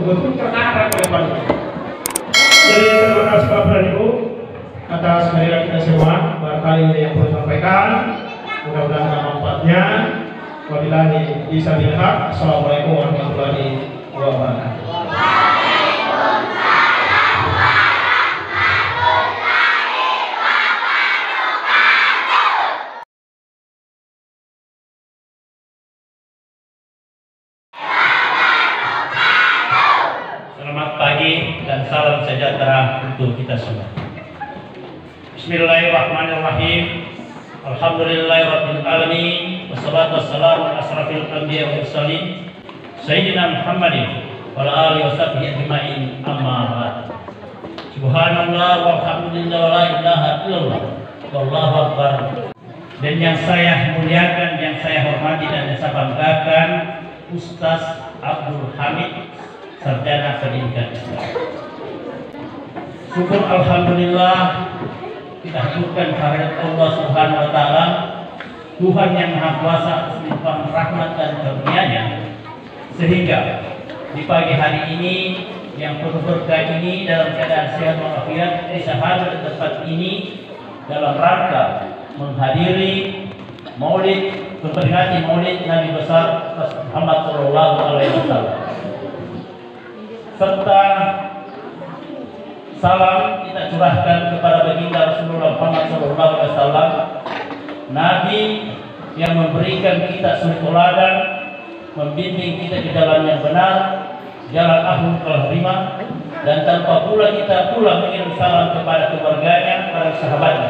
betul-betul terarah oleh Pak. Jadi terima kasih Bapak dan Ibu atas kehadiran kita semua. Barangkali yang perlu sampaikan, mudah-mudahan ada manfaatnya. Wabillahi hisabilillah. Assalamualaikum warahmatullahi wabarakatuh. Selamat pagi dan salam sejahtera untuk kita semua. Bismillahirrahmanirrahim. Alhamdulillahirabbil alamin. Wassalatu wassalamu ala asrofil anbiya wal mursalin sayyidina Muhammadin wa ala alihi washabbihi ajmain. Amma ba'd. Subhanallah walhamdulillah wa la ilaha illallah wallahu akbar. Dan yang saya muliakan, yang saya hormati dan saya banggakan, Ustaz Abdul Hamid, sarjana pendidikan Islam. Syukur alhamdulillah kita haturkan kehadirat Allah Subhanahu wa taala, Tuhan yang Maha Kuasa atas limpahan rahmat dan karunia-Nya, sehingga di pagi hari ini yang penuh berkah ini dalam keadaan sehat walafiat bisa hadir di tempat ini dalam rangka menghadiri Maulid, memperingati Maulid Nabi besar Muhammad sallallahu alaihi wasallam. Serta salam kita curahkan kepada baginda Rasulullah Muhammad SAW, Nabi yang memberikan kita suri teladan, membimbing kita di jalan yang benar, jalan ahlul karimah, dan tanpa pula kita mengirim salam kepada keluarganya, para sahabatnya.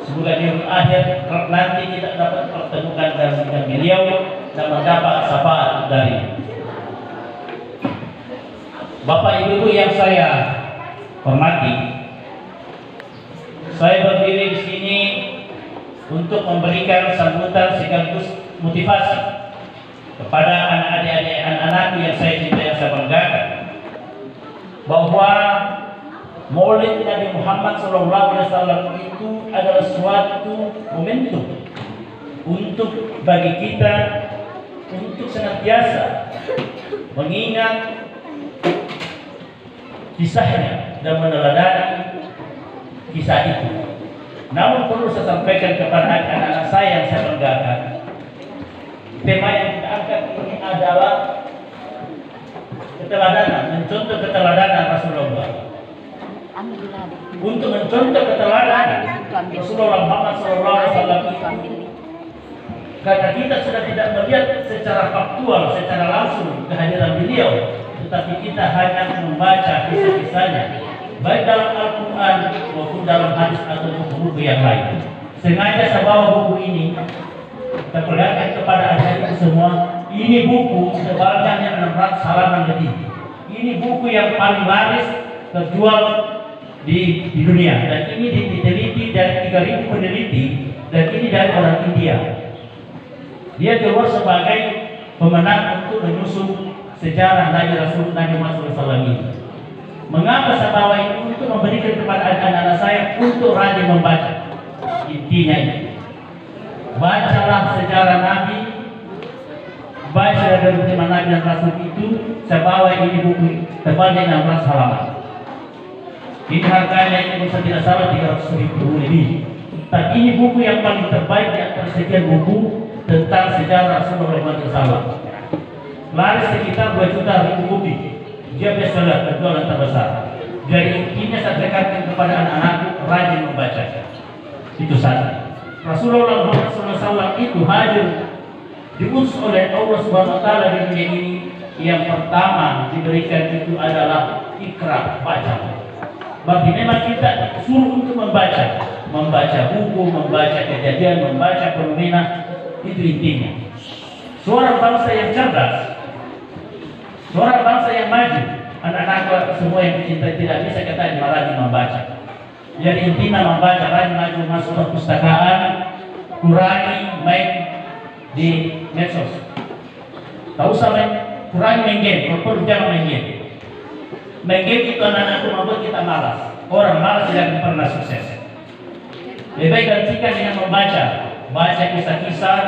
Semoga di akhir nanti kita dapat pertemukan dengan beliau dan mendapat syafaat darinya. Bapak Ibu yang saya hormati, saya berdiri di sini untuk memberikan sambutan sekaligus motivasi kepada anak-anakku yang saya cintai, yang saya banggakan, bahwa Maulid Nabi Muhammad SAW itu adalah suatu momentum untuk bagi kita untuk senantiasa mengingat kisahnya dan meneladani kisah itu. Namun perlu saya sampaikan kepada anak-anak saya yang saya banggakan, tema yang kita angkat ini adalah keteladanan, mencontoh keteladanan Rasulullah. Untuk mencontoh keteladanan Rasulullah Muhammad SAW itu, karena kita sudah tidak melihat secara faktual, secara langsung kehadiran beliau, tetapi kita hanya membaca kisah-kisahnya, baik dalam Al-Quran maupun dalam hadis atau buku-buku yang lain. Sengaja saya bawa buku ini, kita perlihatkan kepada adik-adik semua. Ini buku sebalnya 600 halaman lebih. Ini buku yang paling laris terjual di dunia, dan ini diteliti dari 3.000 peneliti, dan ini dari orang India. Dia keluar sebagai pemenang untuk menyusun sejarah Nabi Rasul Nabi Muhammad SAW ini. Mengapa saya bawa itu? Untuk memberikan kepada anak-anak saya untuk rajin membaca. Intinya ini, bacalah sejarah Nabi, baca dari tema Nabi dan Rasul itu. Saya bawa ini buku tebalnya 16 halaman. Ini harganya itu bisa tidak salah 300.000 lebih. Tapi ini buku yang paling terbaik di antara sekian buku tentang sejarah Rasulullah SAW. Laris sekitar 2 juta buku. Dia bestseller, penjualan terbesar. Jadi intinya saya tekankan kepada anak-anakku rajin membaca. Itu saja. Rasulullah Muhammad SAW itu hadir, diutus oleh Allah Subhanahu Wa Taala di dunia ini. Yang pertama diberikan itu adalah ikra, baca. Bagi memang kita suruh untuk membaca buku, membaca kejadian, membaca fenomena, itu intinya. Seorang bangsa yang cerdas, seorang bangsa yang maju, anak-anak semua yang dicintai tidak bisa kita rajin membaca. Jadi intinya membaca, rajin maju masuk perpustakaan, kurangi main di medsos. Tak usah main, kurangi main game, walaupun jangan main game. Main game itu anak-anak membuat kita malas. Orang malas tidak pernah sukses. Lebih baik gantikan dengan membaca, baca kisah-kisah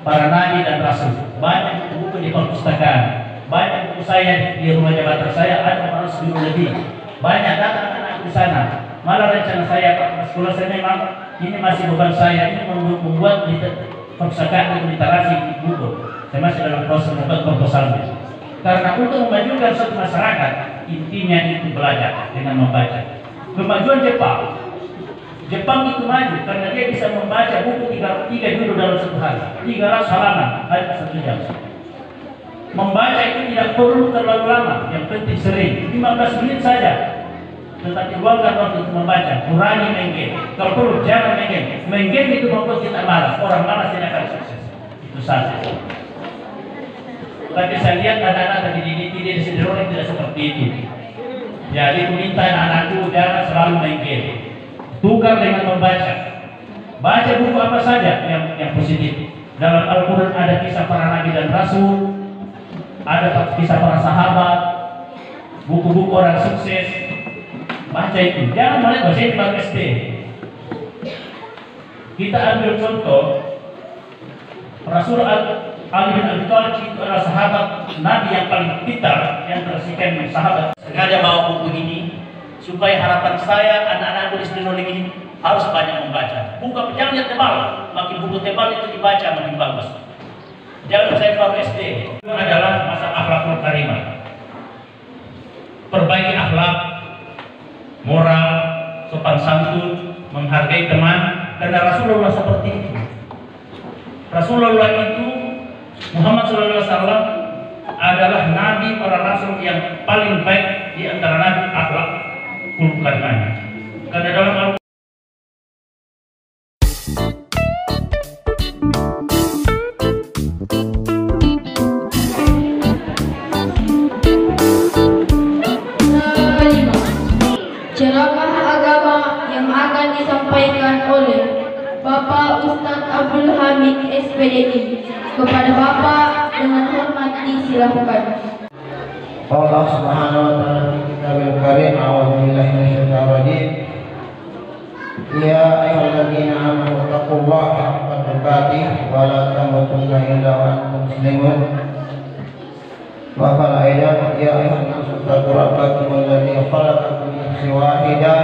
para nabi dan rasul. Banyak buku di perpustakaan, banyak waktu saya di rumah jabatan saya ada 400 guru lebih. Banyak datang anak di sana. Malah rencana saya Pak sekolah saya memang ini masih beban saya ini membuat perpustakaan dan literasi di Bogor. Saya masih dalam proses membuat proposalnya. Karena untuk memajukan suatu masyarakat intinya itu belajar dengan membaca. Kemajuan Jepang itu maju karena dia bisa membaca buku 3 judul dalam satu hari, 300 halaman hanya 1 jam. Membaca itu tidak perlu terlalu lama, yang penting sering, 15 menit saja. Tetapi luangkan waktu untuk membaca, kurangi main game. Kalau perlu jangan main game. Main game itu membuat kita malas. Orang malas tidak akan sukses. Itu saja. Tapi saya lihat anak-anak tadi di sini tidak seperti itu. Jadi aku minta anak-anakku jangan selalu main game. Tukar dengan membaca. Baca buku apa saja yang positif. Dalam Al-Quran ada kisah para nabi dan rasul, ada kisah para sahabat, buku-buku orang sukses. Baca itu, jangan melihat bahasa ini baru SD. Kita ambil contoh Rasul Ali bin Abi Thalib itu adalah sahabat Nabi yang paling pintar, yang tersekian sahabat. Sengaja bawa buku ini supaya harapan saya anak-anak tulis di Noling ini harus banyak membaca. Buku jangan lihat tebal, makin buku tebal itu dibaca makin bagus. Jangan saya baru SD. Itu adalah masa akhlakul karimah. Perbaiki akhlak, moral, sopan santun, menghargai teman, karena Rasulullah seperti itu. Rasulullah itu Muhammad SAW adalah nabi para rasul yang paling baik di antara nabi akhlak karimahnya. Karena dalam ceramah agama yang akan disampaikan oleh Bapak Ustadz Abdul Hamid SPDI. Kepada Bapak dengan hormat disilakan. Allah Subhanahu wa taala fi kitabil karim, a'udzu billahi minasyaitonir rajim. Ya ayyuhalladzina amanu taqullaha haqqa tuqatih wa la tamutunna illa wa antum muslimun. Wa qala aidan ya ayyuhan nasu taqu rabbakum alladzi khalaqakum min nafsin wahidah.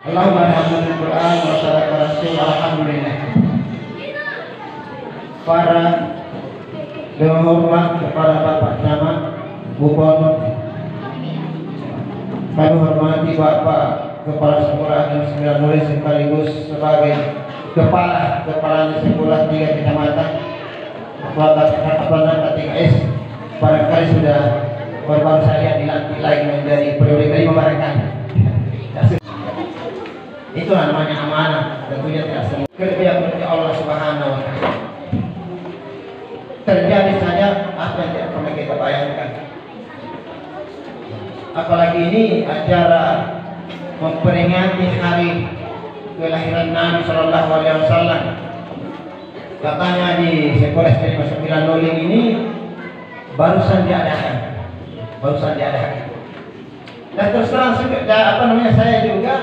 Allahumma arhamna bil Qur'an wa sallallahu alaihi alhamdulillah. Para dengan hormat kepada Bapak Camat Bupon, kami hormati Bapak Kepala Sekolah dan 9 murid sekaligus sebagai Kepala Sekolah 3 Kecamatan Bapak KTKS. Barangkali sudah baru saya dilantik lagi menjadi periode kelima barangkali. Itulah namanya amanah, tentunya tidak semua kelebihan Allah Subhanahu wa taala. Terjadi saja apa yang tidak pernah kita bayangkan. Apalagi ini acara memperingati hari kelahiran Nabi Shallallahu Alaihi Wasallam. Katanya di sekolah SD 9 Noling ini barusan diadakan. Dan terus terang saya juga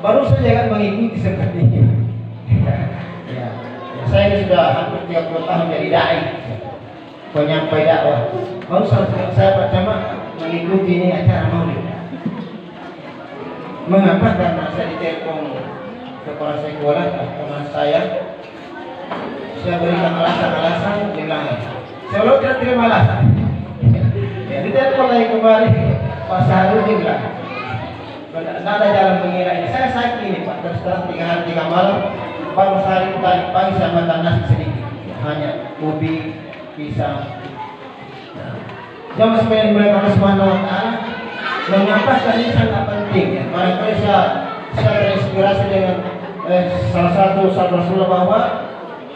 baru saja kan mengikuti seperti ini. Saya ini sudah hampir 30 tahun jadi dai, penyampai dakwah. Baru saya pertama mengikuti ini acara maulid. Mengapa? Karena saya ditelepon kepala sekolah teman saya berikan alasan, dia bilang saya tidak terima alasan. Ya, ditelepon lagi kembali Pak Sahrul, dia bilang tidak ada jalan mengira ini. Saya sakit ini Pak, terus terang 3 hari 3 malam. Baru sehari tadi pagi saya makan nasi sedikit, hanya ubi, pisang. Jangan sebenarnya mereka Allah Subhanahu wa taala mengapa ini sangat penting ya. Barangkali saya terinspirasi dengan salah satu sabda Rasulullah bahwa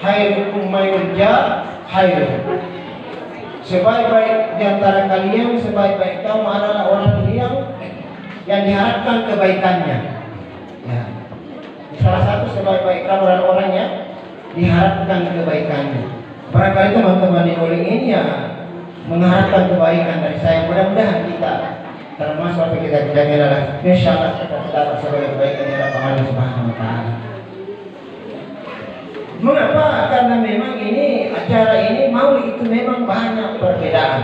khairukum mayyurja khairu. Sebaik-baik di antara kalian, sebaik-baik kaum adalah orang yang diharapkan kebaikannya. Ya. Salah satu sebaik-baik kamu adalah orang yang diharapkan kebaikannya. Barangkali teman-teman di Noling ini ya mengharapkan kebaikan dari saya. Mudah-mudahan kita termasuk apa kita jaga adalah insyaallah kita dapat sebagai kebaikan dari Allah Subhanahu wa taala. Mengapa? Karena memang ini acara ini maulid itu memang banyak perbedaan.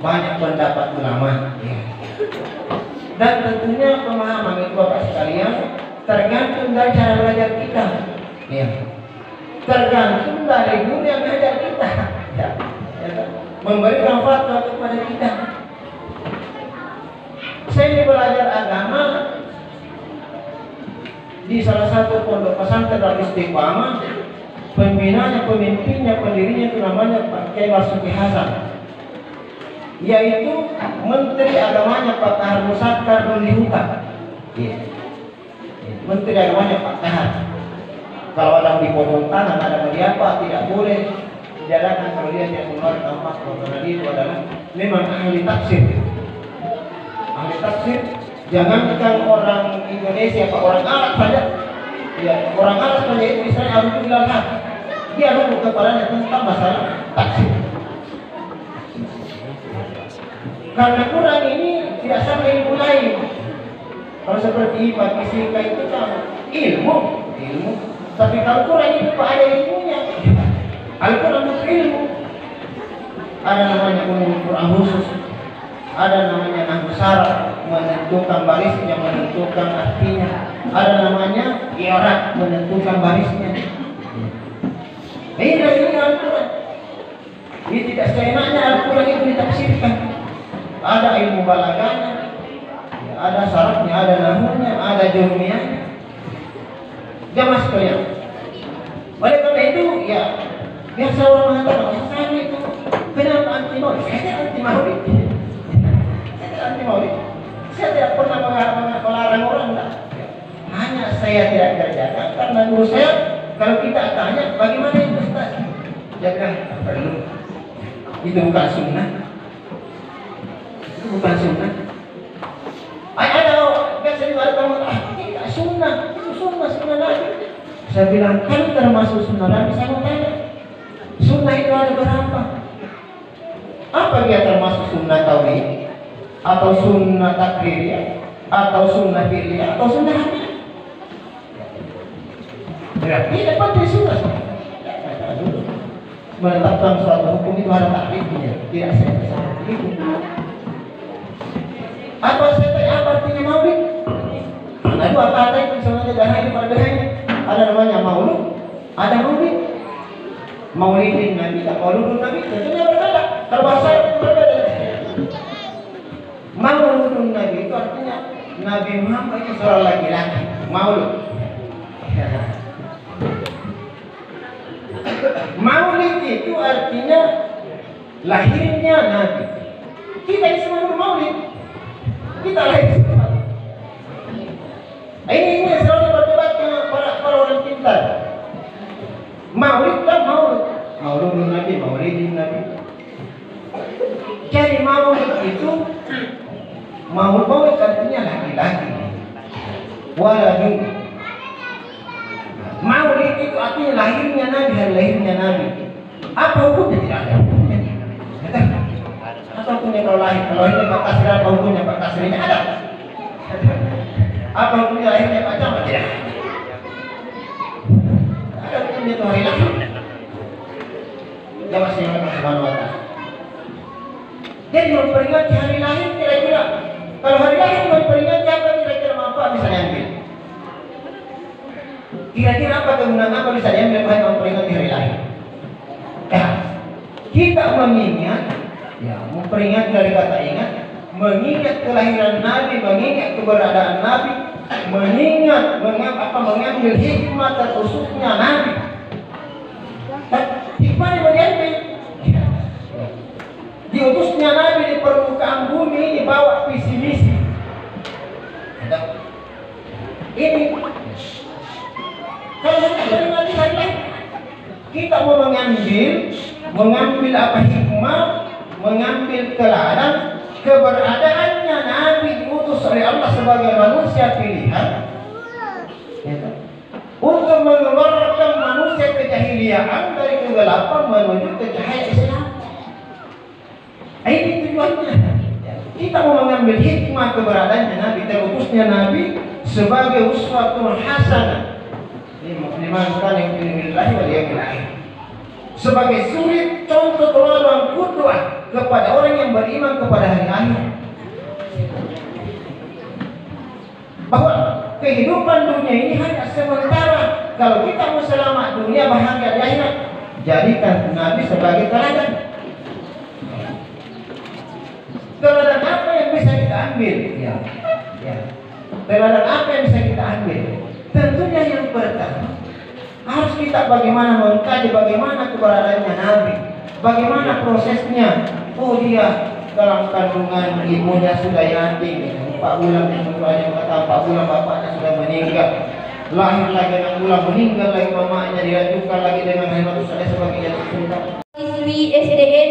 banyak pendapat ulama. Ya. Dan tentunya pemahaman itu Bapak sekalian tergantung dari cara belajar kita. Ya. Tergantung dari guru yang mengajar kita. Ya. Ya. Memberikan fatwa kepada kita. Saya belajar agama di salah satu pondok pesantren Darul Istiqamah. Pembinanya, pemimpinnya, pendirinya itu namanya Pak Kiai Marzuki Hasan, yaitu Menteri Agamanya Pak Kahar Musakkar Nurlihuta. Menteri Agamanya Pak Kahar. Kalau ada dipotong tangan, ada apa tidak boleh dijalankan kalau dia tidak mengeluarkan fatwa, karena dia itu adalah memang ahli tafsir. Ahli tafsir, jangankan orang Indonesia, Pak, orang Arab saja. Ya, orang Arab saja itu misalnya harus bilang dia rukuk kepadanya tentang masalah tafsir. Karena Quran ini tidak sama ilmu lain. Kalau seperti IPA, fisika itu kan ilmu. Tapi kalau Quran itu ada ilmunya. Al-Quran itu ilmu. Ada namanya ulumul Quran khusus. Ada namanya nahwu syarah, menentukan barisnya, menentukan artinya. Ada namanya i'rab, menentukan barisnya. Ini Al-Quran. Ini tidak seenaknya Al-Quran itu ditafsirkan. Ada ilmu balaganya, ada syaratnya, ada nahwunya, ada jurumiyahnya. Jamaah sekalian. Oleh karena itu, ya biasa orang mengatakan, saya itu kenapa anti maulid? Saya tidak anti maulid. Saya tidak anti maulid. Saya tidak pernah melarang orang, enggak. Hanya saya tidak kerjakan karena guru saya, kalau kita tanya bagaimana itu Ustaz? Dia bilang, perlu. Itu bukan sunnah. Itu bukan sunnah. Ada biasa dikatakan, tidak sunnah. Itu sunnah Nabi. Saya bilang, kan termasuk sunnah Nabi. Saya mau tanya, sunnah itu ada berapa? Apa dia termasuk sunnah tauhid? Atau sunnah takririah? Atau sunnah fi'liyah? Atau sunnah hadis? Tidak penting sunnah. Menetapkan suatu hukum itu ada takrifnya. Tidak saya itu. Apa saya tanya apa artinya maulid? Karena itu apa itu sebenarnya dan ini pada bedanya. Ada namanya maulud, ada maulid. Maulidin Nabi, mauludun Nabi tentunya berbeda. Kalau bahasa itu berbeda. Mauludun Nabi itu artinya Nabi Muhammad itu seorang laki-laki. Maulud. Maulid itu artinya lahirnya Nabi. Kita semua maulid. Kita lahir semua. Ini selalu berdebat dengan para orang pintar. Maulid kan maulid. Mauludun Nabi, maulidin Nabi. Jadi maulid itu maulid artinya laki-laki. Waladun. Maulid itu artinya lahirnya Nabi, hari lahirnya Nabi. Apa hukumnya? Tidak ada hukumnya. Apa hukumnya kalau lahir? Kalau lahirnya Pak Kasri, apa hukumnya Pak Kasrinya? Ada. Apa hukumnya lahirnya Pak Camat? Tidak. Ada hukumnya itu hari lahir. Dia masih Allah Subhanahu wa Ta'ala. Jadi memperingati hari lahir kira-kira. Kalau hari lahir memperingati apa kira-kira apa bisa diambil? Kira-kira apa kegunaan apa bisa diambil baik memperingati hari lahir? Ya, kita mengingat, ya, memperingati dari kata ingat, mengingat kelahiran Nabi, mengingat keberadaan Nabi, mengingat mengambil hikmah terkhususnya Nabi. Hikmah yang diambil, diutusnya Nabi di permukaan bumi dibawa visi misi. Ini kalau kita peringati hari lahir, kita mau mengambil apa hikmah, mengambil teladan keberadaannya Nabi diutus oleh Allah sebagai manusia pilihan, untuk mengeluarkan manusia kejahiliaan dari kegelapan menuju ke cahaya Islam. Ini tujuannya. Kita mau mengambil hikmah keberadaannya Nabi, terutusnya Nabi sebagai uswatun hasanah. Liman kana yu'minu billahi wal yawmil akhir. Sebagai suri contoh teladan qudwah kepada orang yang beriman kepada hari akhir. Bahwa kehidupan dunia ini hanya sementara. Kalau kita mau selamat dunia, bahagia di akhirat, jadikan Nabi sebagai teladan. Teladan apa yang bisa kita ambil? Ya. Teladan apa yang bisa kita ambil? Tentunya yang pertama, harus kita bagaimana mengkaji bagaimana keberadaannya Nabi, bagaimana prosesnya. Oh, dia dalam kandungan ibunya sudah yatim, 4 bulan kemudian kata 4 bulan bapaknya sudah meninggal, lahir lagi 6 bulan meninggal lagi mamanya, dilanjutkan lagi dengan hemat usaha sebagai yang cerita. Siswi SDN